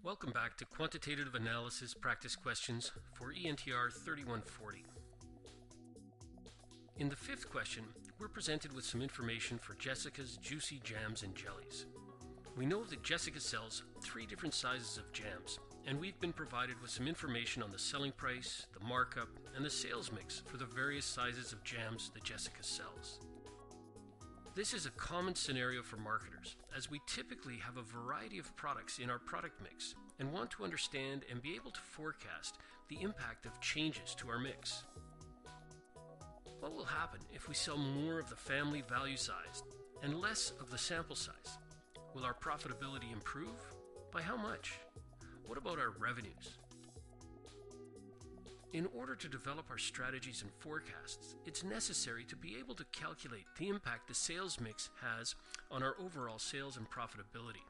Welcome back to Quantitative Analysis Practice Questions for ENTR 3140. In the fifth question, we're presented with some information for Jessica's Juicy Jams and Jellies. We know that Jessica sells 3 different sizes of jams, and we've been provided with some information on the selling price, the markup, and the sales mix for the various sizes of jams that Jessica sells. This is a common scenario for marketers, as we typically have a variety of products in our product mix and want to understand and be able to forecast the impact of changes to our mix. What will happen if we sell more of the family value size and less of the sample size? Will our profitability improve? By how much? What about our revenues? In order to develop our strategies and forecasts, it's necessary to be able to calculate the impact the sales mix has on our overall sales and profitability.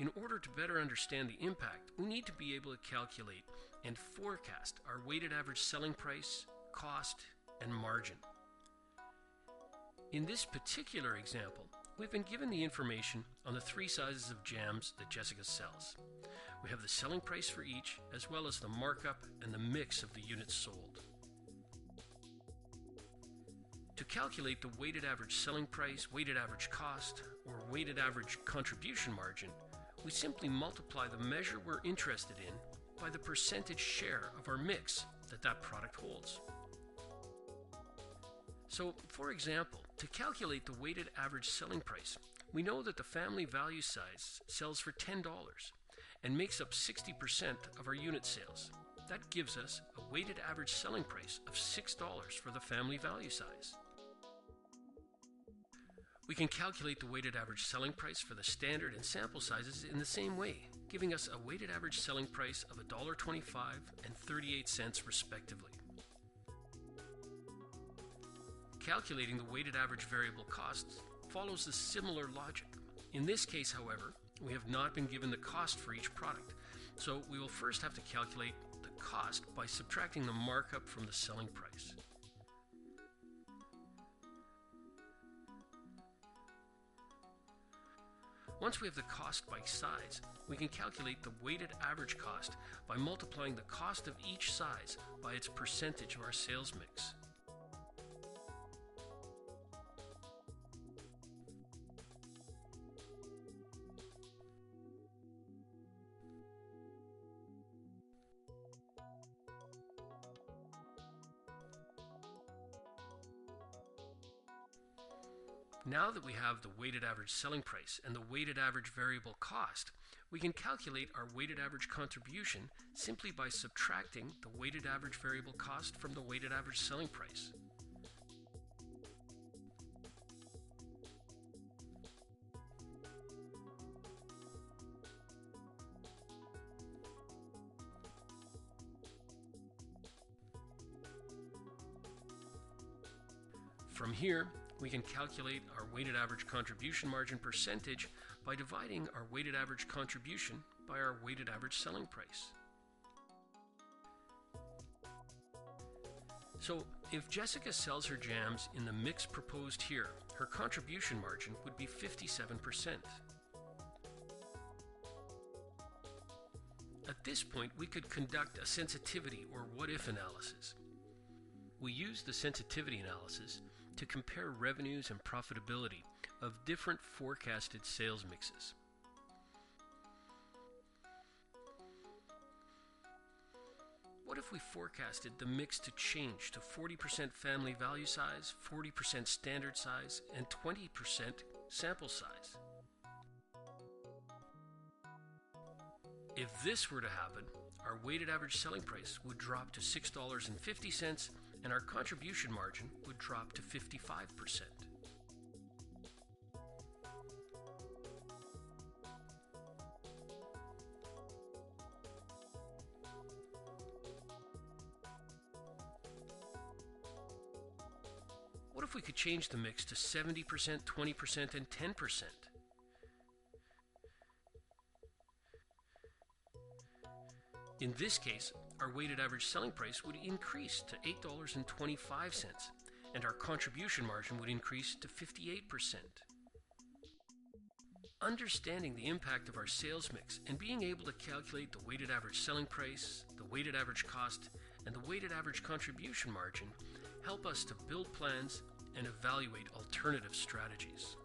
In order to better understand the impact, we need to be able to calculate and forecast our weighted average selling price, cost, and margin. In this particular example, we've been given the information on the 3 sizes of jams that Jessica sells. We have the selling price for each, as well as the markup and the mix of the units sold. To calculate the weighted average selling price, weighted average cost, or weighted average contribution margin, we simply multiply the measure we're interested in by the percentage share of our mix that product holds. So, for example, to calculate the weighted average selling price, we know that the family value size sells for $10 and makes up 60% of our unit sales. That gives us a weighted average selling price of $6 for the family value size. We can calculate the weighted average selling price for the standard and sample sizes in the same way, giving us a weighted average selling price of $1.25 and 38 cents respectively. Calculating the weighted average variable costs follows a similar logic. In this case, however, we have not been given the cost for each product, so we will first have to calculate the cost by subtracting the markup from the selling price. Once we have the cost by size, we can calculate the weighted average cost by multiplying the cost of each size by its percentage of our sales mix. Now that we have the weighted average selling price and the weighted average variable cost, we can calculate our weighted average contribution simply by subtracting the weighted average variable cost from the weighted average selling price. From here, we can calculate our weighted average contribution margin percentage by dividing our weighted average contribution by our weighted average selling price. So, if Jessica sells her jams in the mix proposed here, her contribution margin would be 57%. At this point, we could conduct a sensitivity or what-if analysis. We use the sensitivity analysis to compare revenues and profitability of different forecasted sales mixes. What if we forecasted the mix to change to 40% family value size, 40% standard size, and 20% sample size? If this were to happen, our weighted average selling price would drop to $6.50 and our contribution margin would drop to 55%. What if we could change the mix to 70%, 20%, and 10%? In this case, our weighted average selling price would increase to $8.25, and our contribution margin would increase to 58%. Understanding the impact of our sales mix and being able to calculate the weighted average selling price, the weighted average cost, and the weighted average contribution margin help us to build plans and evaluate alternative strategies.